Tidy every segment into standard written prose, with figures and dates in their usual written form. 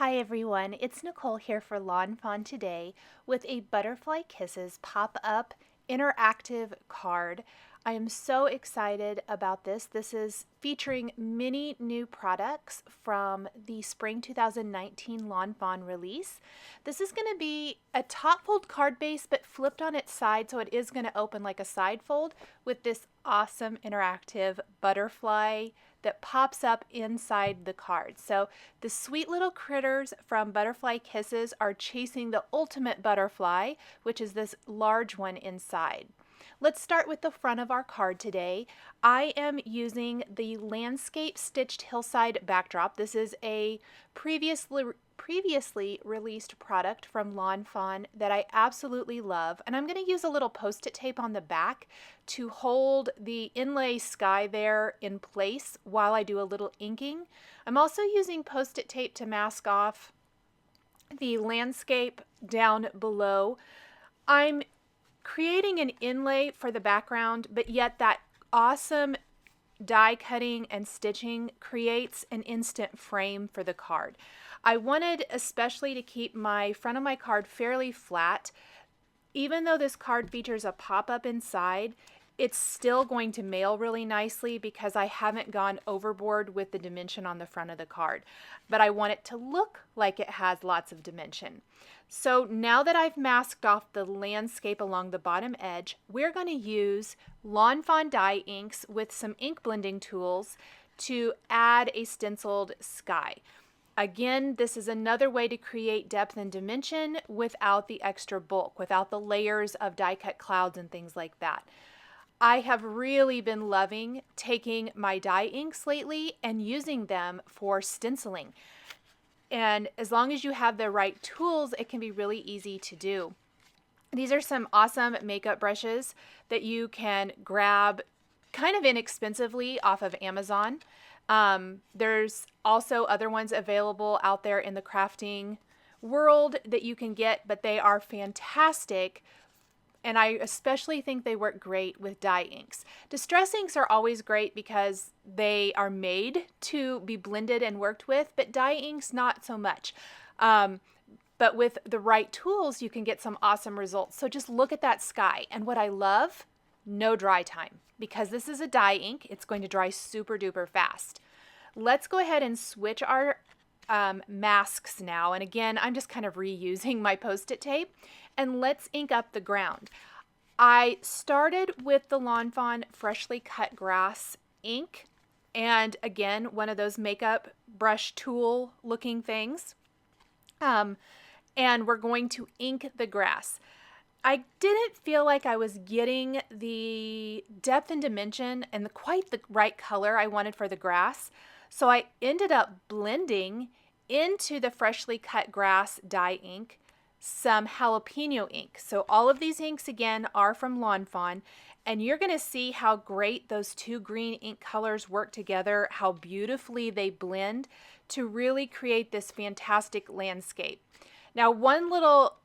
Hi everyone, it's Nicole here for Lawn Fawn today with a Butterfly Kisses pop-up interactive card. I am so excited about this. This is featuring many new products from the Spring 2019 Lawn Fawn release. This is going to be a top fold card base but flipped on its side, so it is going to open like a side fold with this awesome interactive butterfly that pops up inside the card. So the sweet little critters from Butterfly Kisses are chasing the ultimate butterfly, which is this large one inside. Let's start with the front of our card today. I am using the landscape stitched hillside backdrop. This is a previously released product from Lawn Fawn that I absolutely love, and I'm going to use a little post-it tape on the back to hold the inlay sky there in place while I do a little inking. I'm also using post-it tape to mask off the landscape down below. I'm creating an inlay for the background, but yet that awesome die cutting and stitching creates an instant frame for the card. I wanted especially to keep my front of my card fairly flat. Even though this card features a pop-up inside, it's still going to mail really nicely because I haven't gone overboard with the dimension on the front of the card. But I want it to look like it has lots of dimension. So now that I've masked off the landscape along the bottom edge, we're going to use Lawn Fawn dye inks with some ink blending tools to add a stenciled sky. Again, this is another way to create depth and dimension without the extra bulk, without the layers of die cut clouds and things like that. I have really been loving taking my dye inks lately and using them for stenciling. And as long as you have the right tools, it can be really easy to do. These are some awesome makeup brushes that you can grab kind of inexpensively off of Amazon. There's also other ones available out there in the crafting world that you can get, but they are fantastic. And I especially think they work great with dye inks. Distress inks are always great because they are made to be blended and worked with, but dye inks not so much. But with the right tools, you can get some awesome results. So just look at that sky. And what I love, no dry time. Because this is a dye ink, it's going to dry super duper fast. Let's go ahead and switch our masks now. And again, I'm just kind of reusing my post-it tape. And let's ink up the ground. I started with the Lawn Fawn Freshly Cut Grass ink. And again, one of those makeup brush tool looking things. And we're going to ink the grass. I didn't feel like I was getting the depth and dimension and quite the right color I wanted for the grass. So I ended up blending into the Freshly Cut Grass dye ink some jalapeno ink. So all of these inks again are from Lawn Fawn, and you're going to see how great those two green ink colors work together, how beautifully they blend to really create this fantastic landscape. Now, one little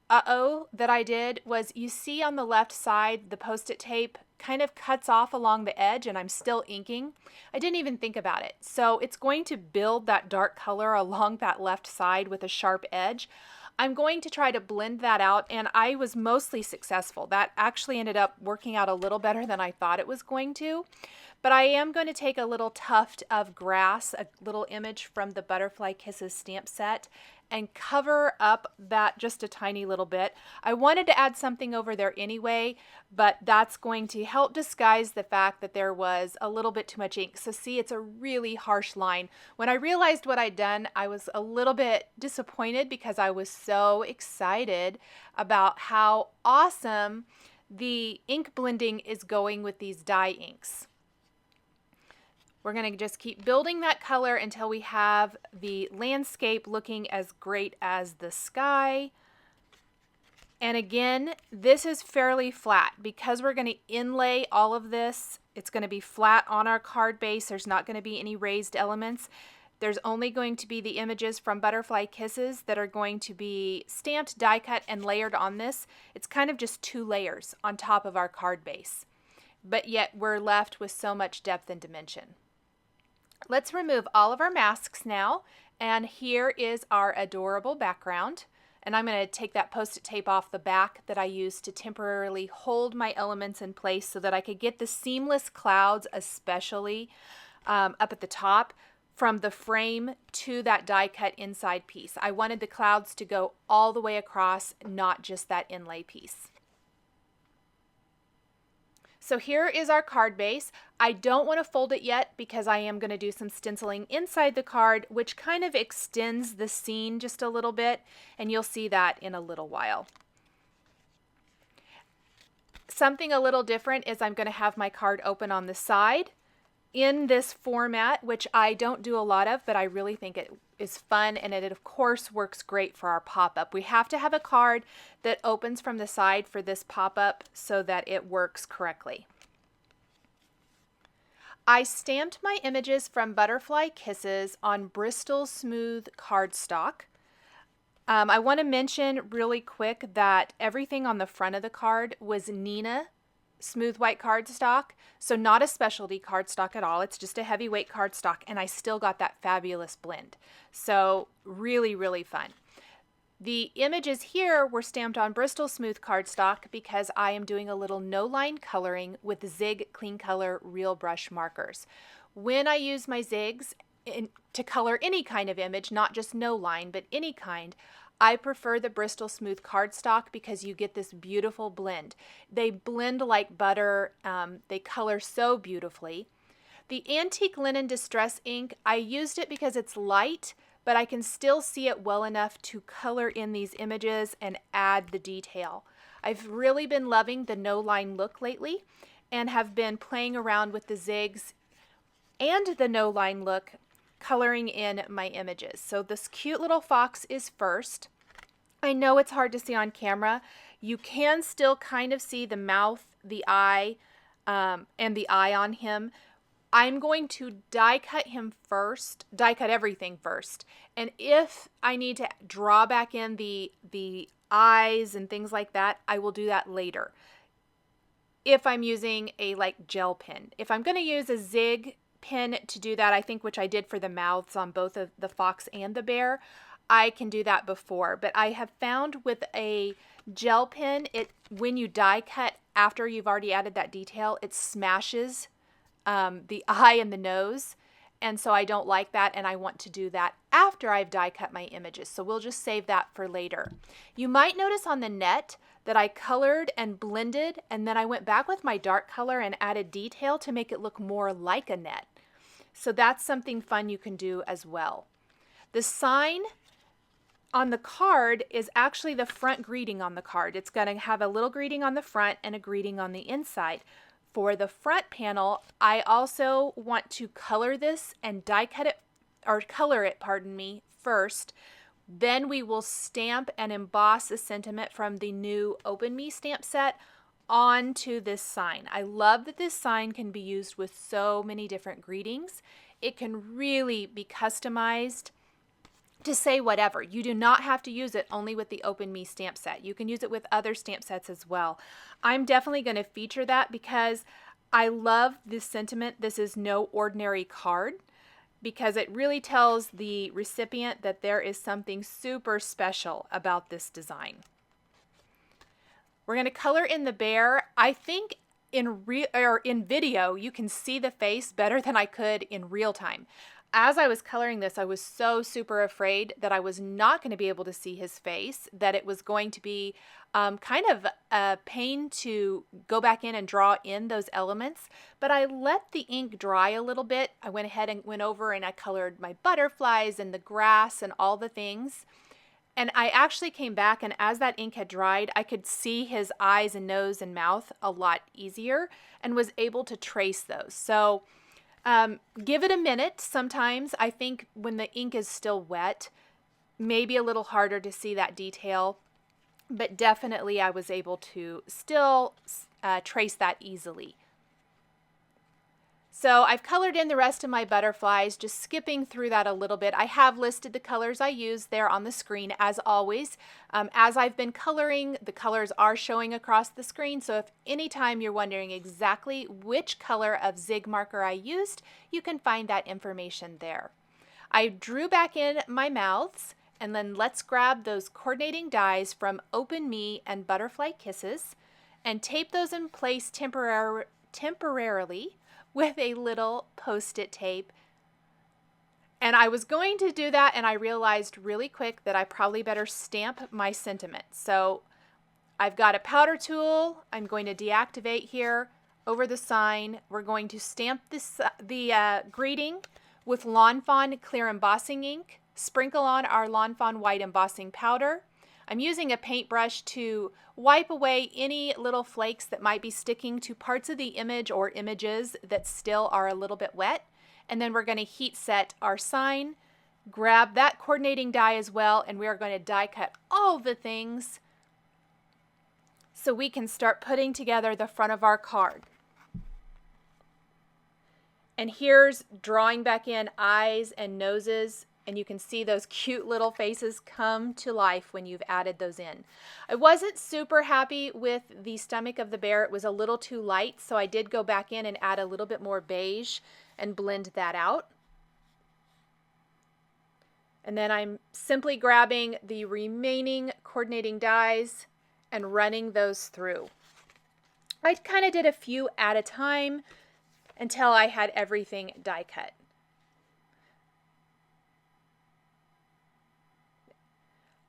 that I did was, you see on the left side the post-it tape kind of cuts off along the edge and I'm still inking. I didn't even think about it. So it's going to build that dark color along that left side with a sharp edge. I'm going to try to blend that out, and I was mostly successful. That actually ended up working out a little better than I thought it was going to. But I am going to take a little tuft of grass, a little image from the Butterfly Kisses stamp set, and cover up that just a tiny little bit. I wanted to add something over there anyway, but that's going to help disguise the fact that there was a little bit too much ink. So see, it's a really harsh line. When I realized what I'd done, I was a little bit disappointed because I was so excited about how awesome the ink blending is going with these dye inks. We're going to just keep building that color until we have the landscape looking as great as the sky. And again, this is fairly flat because we're going to inlay all of this. It's going to be flat on our card base. There's not going to be any raised elements. There's only going to be the images from Butterfly Kisses that are going to be stamped, die cut, and layered on this. It's kind of just two layers on top of our card base. But yet we're left with so much depth and dimension. Let's remove all of our masks now And here is our adorable background. And I'm going to take that Post-it tape off the back that I used to temporarily hold my elements in place so that I could get the seamless clouds, especially up at the top, from the frame to that die cut inside piece. I wanted the clouds to go all the way across, not just that inlay piece. So here is our card base. I don't want to fold it yet because I am going to do some stenciling inside the card, which kind of extends the scene just a little bit, and you'll see that in a little while. Something a little different is I'm going to have my card open on the side in this format, which I don't do a lot of, but I really think it is fun, and it of course works great for our pop-up. We have to have a card that opens from the side for this pop-up so that it works correctly. I stamped my images from Butterfly Kisses on Bristol Smooth cardstock. I want to mention really quick that everything on the front of the card was Nina smooth white cardstock, so not a specialty cardstock at all. It's just a heavyweight cardstock, and I still got that fabulous blend. So really, really fun. The images here were stamped on Bristol Smooth cardstock because I am doing a little no-line coloring with Zig Clean Color Real Brush markers. When I use my Zigs to color any kind of image, not just no-line, but any kind, I prefer the Bristol Smooth cardstock because you get this beautiful blend. They blend like butter. They color so beautifully. The Antique Linen Distress ink, I used it because it's light, but I can still see it well enough to color in these images and add the detail. I've really been loving the no-line look lately and have been playing around with the Zigs and the no-line look, coloring in my images. So this cute little fox is first. I know it's hard to see on camera. You can still kind of see the mouth, the eye, and the eye on him. I'm going to die cut him first, die cut everything first. And if I need to draw back in the eyes and things like that, I will do that later. If I'm using a gel pen. If I'm going to use a Zig pen to do that, I think, which I did for the mouths on both of the fox and the bear, I can do that before. But I have found with a gel pen, when you die cut after you've already added that detail, it smashes the eye and the nose, and so I don't like that, and I want to do that after I've die cut my images. So we'll just save that for later. You might notice on the net that I colored and blended, and then I went back with my dark color and added detail to make it look more like a net. So that's something fun you can do as well. The sign on the card is actually the front greeting on the card. It's going to have a little greeting on the front and a greeting on the inside. For the front panel, I also want to color this and die cut it, or color it, pardon me, first. Then we will stamp and emboss the sentiment from the new Open Me stamp set onto this sign. I love that this sign can be used with so many different greetings. It can really be customized to say whatever. You do not have to use it only with the Open Me stamp set. You can use it with other stamp sets as well. I'm definitely going to feature that because I love this sentiment. This is no ordinary card, because it really tells the recipient that there is something super special about this design. We're going to color in the bear. I think in video you can see the face better than I could in real time. As I was coloring this, I was so super afraid that I was not going to be able to see his face, that it was going to be kind of a pain to go back in and draw in those elements. But I let the ink dry a little bit. I went ahead and went over and I colored my butterflies and the grass and all the things. And I actually came back, and as that ink had dried, I could see his eyes and nose and mouth a lot easier and was able to trace those. So give it a minute. Sometimes I think when the ink is still wet, maybe a little harder to see that detail, but definitely I was able to still trace that easily. So I've colored in the rest of my butterflies, just skipping through that a little bit. I have listed the colors I used there on the screen as always. As I've been coloring, the colors are showing across the screen, so if anytime you're wondering exactly which color of Zig marker I used, you can find that information there. I drew back in my mouths, and then let's grab those coordinating dies from Open Me and Butterfly Kisses and tape those in place temporarily with a little Post-it tape. And I was going to do that, and I realized really quick that I probably better stamp my sentiment. So I've got a powder tool. I'm going to deactivate here over the sign. We're going to stamp the greeting with Lawn Fawn clear embossing ink. Sprinkle on our Lawn Fawn white embossing powder. I'm using a paintbrush to wipe away any little flakes that might be sticking to parts of the image or images that still are a little bit wet. And then we're going to heat set our sign, grab that coordinating die as well, and we are going to die cut all the things so we can start putting together the front of our card. And here's drawing back in eyes and noses, and you can see those cute little faces come to life when you've added those in. I wasn't super happy with the stomach of the bear. It was a little too light, so I did go back in and add a little bit more beige and blend that out. And then I'm simply grabbing the remaining coordinating dies and running those through. I kind of did a few at a time until I had everything die cut.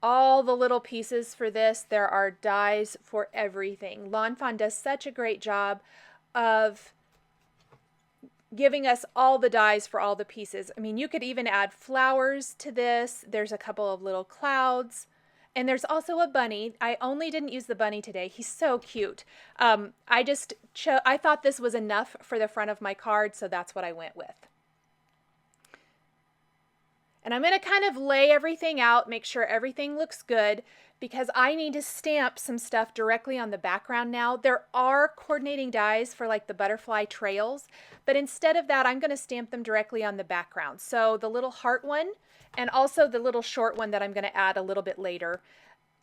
All the little pieces for this, there are dies for everything. Lawn Fawn does such a great job of giving us all the dies for all the pieces. I mean, you could even add flowers to this. There's a couple of little clouds. And there's also a bunny. I only didn't use the bunny today. He's so cute. I thought this was enough for the front of my card, so that's what I went with. And I'm going to kind of lay everything out, make sure everything looks good, because I need to stamp some stuff directly on the background now. There are coordinating dies for like the butterfly trails, but instead of that, I'm going to stamp them directly on the background. So the little heart one and also the little short one that I'm going to add a little bit later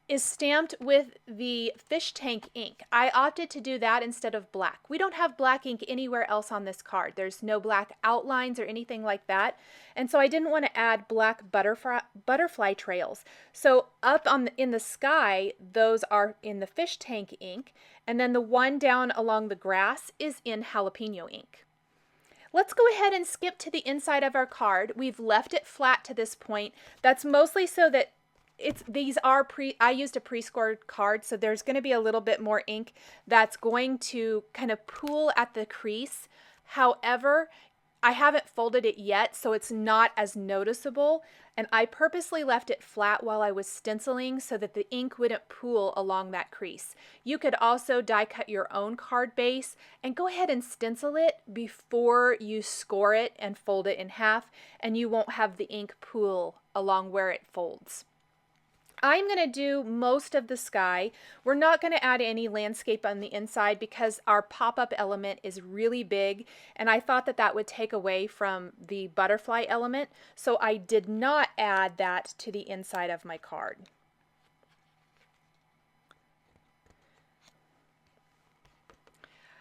is stamped with the fish tank ink. I opted to do that instead of black. We don't have black ink anywhere else on this card. There's no black outlines or anything like that. And so I didn't want to add black butterfly trails. So up in the sky, those are in the fish tank ink. And then the one down along the grass is in jalapeno ink. Let's go ahead and skip to the inside of our card. We've left it flat to this point. That's mostly so that I used a pre-scored card, so there's going to be a little bit more ink that's going to kind of pool at the crease. However, I haven't folded it yet, so it's not as noticeable, and I purposely left it flat while I was stenciling so that the ink wouldn't pool along that crease. You could also die cut your own card base and go ahead and stencil it before you score it and fold it in half, and you won't have the ink pool along where it folds. I'm going to do most of the sky. We're not going to add any landscape on the inside because our pop-up element is really big, and I thought that that would take away from the butterfly element, so I did not add that to the inside of my card.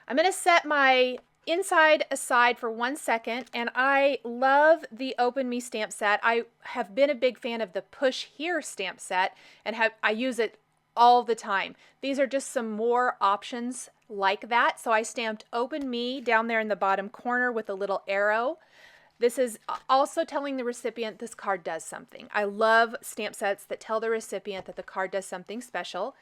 I'm going to set my inside aside for 1 second, and I love the Open Me stamp set. I have been a big fan of the Push Here stamp set, and I use it all the time. These are just some more options like that. So I stamped Open Me down there in the bottom corner with a little arrow. This is also telling the recipient this card does something. I love stamp sets that tell the recipient that the card does something special.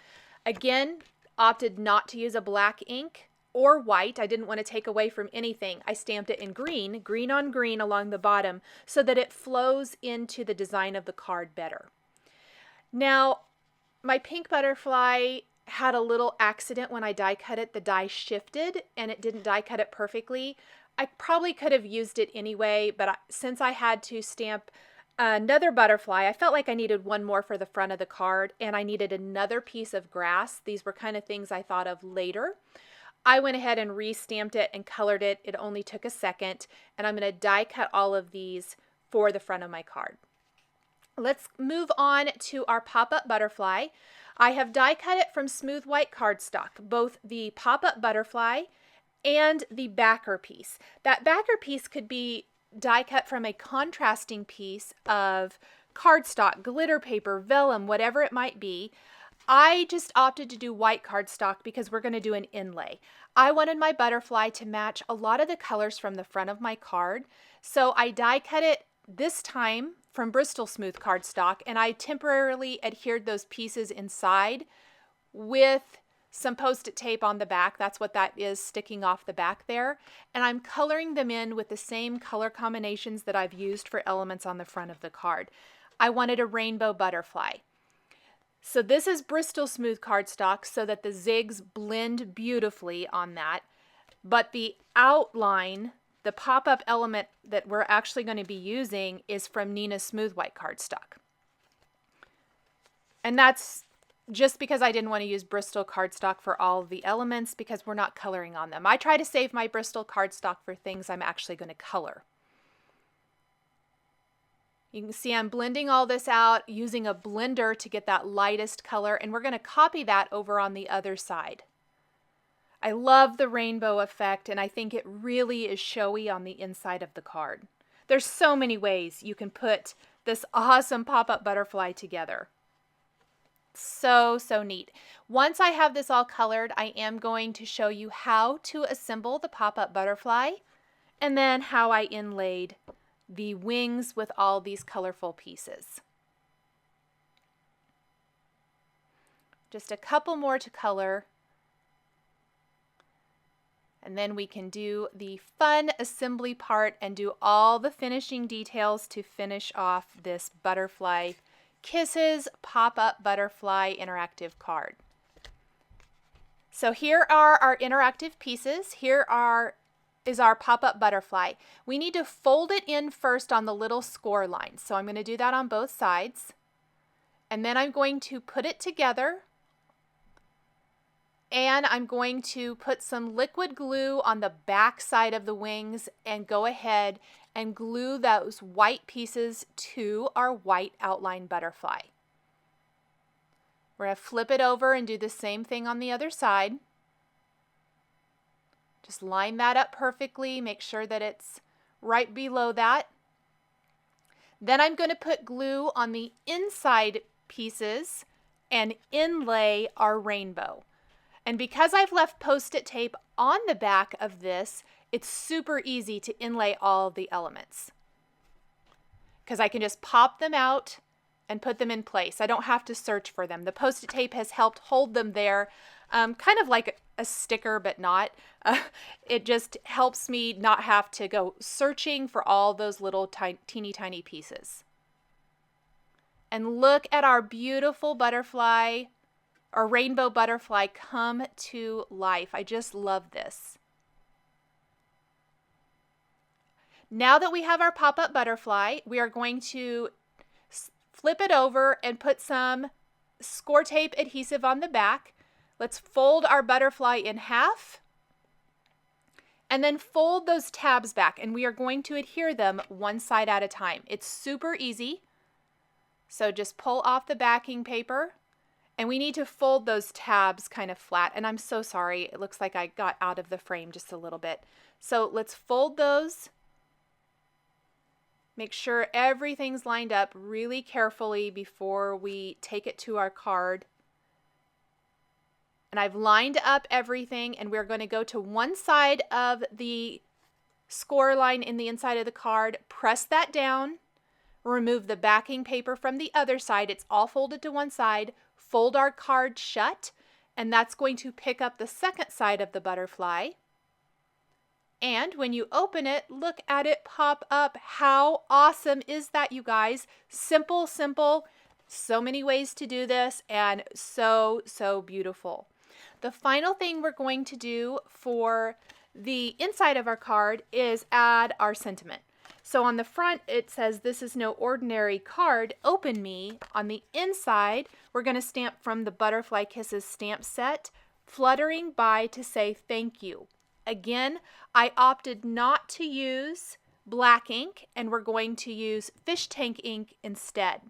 Again, opted not to use a black ink or white. I didn't want to take away from anything. I stamped it in green, green on green along the bottom, so that it flows into the design of the card better. Now, my pink butterfly had a little accident when I die cut it. The die shifted and it didn't die cut it perfectly. I probably could have used it anyway, but since I had to stamp another butterfly, I felt like I needed one more for the front of the card, and I needed another piece of grass. These were kind of things I thought of later. I went ahead and re-stamped it and colored it. It only took a second, and I'm going to die cut all of these for the front of my card. Let's move on to our pop-up butterfly. I have die cut it from smooth white cardstock, both the pop-up butterfly and the backer piece. That backer piece could be die cut from a contrasting piece of cardstock, glitter paper, vellum, whatever it might be. I just opted to do white cardstock because we're going to do an inlay. I wanted my butterfly to match a lot of the colors from the front of my card, so I die cut it this time from Bristol Smooth cardstock, and I temporarily adhered those pieces inside with some post-it tape on the back. That's what that is sticking off the back there. And I'm coloring them in with the same color combinations that I've used for elements on the front of the card. I wanted a rainbow butterfly. So this is Bristol Smooth cardstock so that the zigs blend beautifully on that. But the outline, the pop-up element that we're actually going to be using is from Nina's Smooth White cardstock. And that's just because I didn't want to use Bristol cardstock for all of the elements because we're not coloring on them. I try to save my Bristol cardstock for things I'm actually going to color. You can see I'm blending all this out using a blender to get that lightest color, and we're going to copy that over on the other side. I love the rainbow effect, and I think it really is showy on the inside of the card. There's so many ways you can put this awesome pop-up butterfly together. So neat. Once I have this all colored, I am going to show you how to assemble the pop-up butterfly and then how I inlaid the wings with all these colorful pieces. Just a couple more to color, and then we can do the fun assembly part and do all the finishing details to finish off this Butterfly Kisses pop-up butterfly interactive card. So here are our interactive pieces. Here is our pop-up butterfly. We need to fold it in first on the little score line. So I'm going to do that on both sides. And then I'm going to put it together. And I'm going to put some liquid glue on the back side of the wings and go ahead and glue those white pieces to our white outline butterfly. We're going to flip it over and do the same thing on the other side. Just line that up perfectly, make sure that it's right below that. Then I'm going to put glue on the inside pieces and inlay our rainbow. And because I've left post-it tape on the back of this, it's super easy to inlay all of the elements because I can just pop them out and put them in place. I don't have to search for them. The post-it tape has helped hold them there, kind of like a sticker, but not. It just helps me not have to go searching for all those little teeny tiny pieces. And look at our beautiful butterfly, our rainbow butterfly come to life. I just love this. Now that we have our pop-up butterfly, we are going to flip it over and put some score tape adhesive on the back. Let's fold our butterfly in half and then fold those tabs back, and we are going to adhere them one side at a time. It's super easy. So just pull off the backing paper, and we need to fold those tabs kind of flat. And I'm so sorry, it looks like I got out of the frame just a little bit. So let's fold those. Make sure everything's lined up really carefully before we take it to our card. And I've lined up everything, and we're going to go to one side of the score line in the inside of the card, press that down, remove the backing paper from the other side. It's all folded to one side. Fold our card shut, and that's going to pick up the second side of the butterfly. And when you open it, look at it pop up. How awesome is that, you guys? Simple, simple. So many ways to do this, and so beautiful. The final thing we're going to do for the inside of our card is add our sentiment. So on the front, it says, "This is no ordinary card, open me." On the inside, we're going to stamp from the Butterfly Kisses stamp set, "Fluttering by to say thank you." Again, I opted not to use black ink, and we're going to use fish tank ink instead.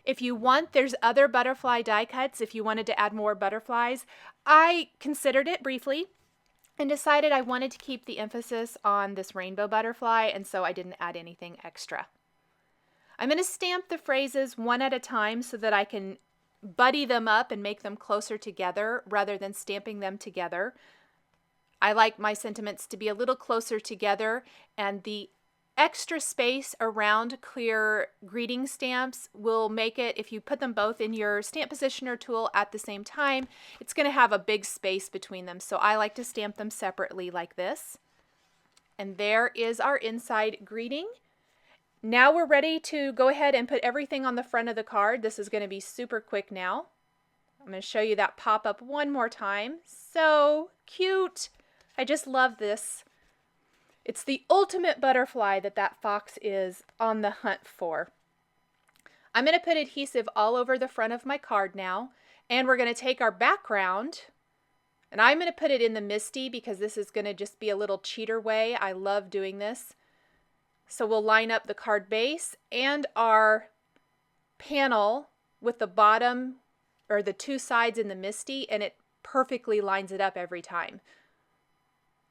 If you want, there's other butterfly die cuts if you wanted to add more butterflies. I considered it briefly. and decided I wanted to keep the emphasis on this rainbow butterfly, and so I didn't add anything extra. I'm going to stamp the phrases one at a time so that I can buddy them up and make them closer together rather than stamping them together. I like my sentiments to be a little closer together, and the extra space around clear greeting stamps will make it, if you put them both in your stamp positioner tool at the same time, it's going to have a big space between them. So I like to stamp them separately like this. And there is our inside greeting. Now we're ready to go ahead and put everything on the front of the card. This is going to be super quick now. I'm going to show you that pop-up one more time. So cute! I just love this. It's the ultimate butterfly that fox is on the hunt for. I'm going to put adhesive all over the front of my card now, and we're going to take our background, and I'm going to put it in the Misty because this is going to just be a little cheater way. I love doing this. So we'll line up the card base and our panel with the bottom or the two sides in the Misty, and it perfectly lines it up every time.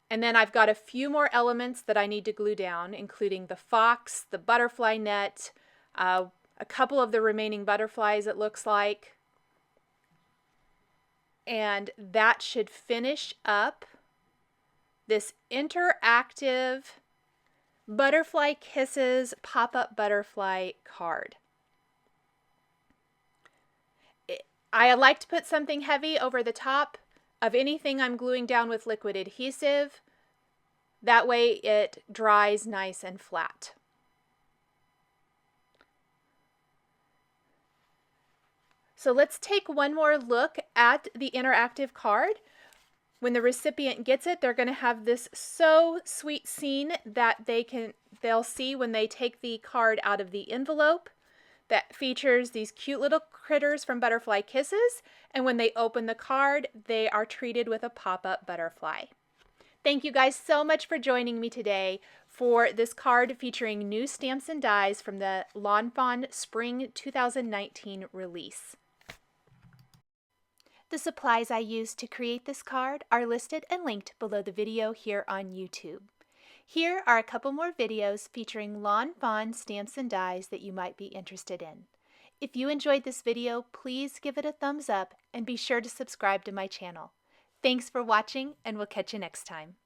And then I've got a few more elements that I need to glue down, including the fox, the butterfly net, a couple of the remaining butterflies it looks like. And that should finish up this interactive Butterfly Kisses pop-up butterfly card. I like to put something heavy over the top of anything I'm gluing down with liquid adhesive. That way it dries nice and flat. So let's take one more look at the interactive card. When the recipient gets it, they're going to have this so sweet scene that they'll see when they take the card out of the envelope that features these cute little critters from Butterfly Kisses, and when they open the card, they are treated with a pop-up butterfly. Thank you guys so much for joining me today for this card featuring new stamps and dies from the Lawn Fawn Spring 2019 release. The supplies I used to create this card are listed and linked below the video here on YouTube. Here are a couple more videos featuring Lawn Fawn stamps and dies that you might be interested in. If you enjoyed this video, please give it a thumbs up and be sure to subscribe to my channel. Thanks for watching, and we'll catch you next time.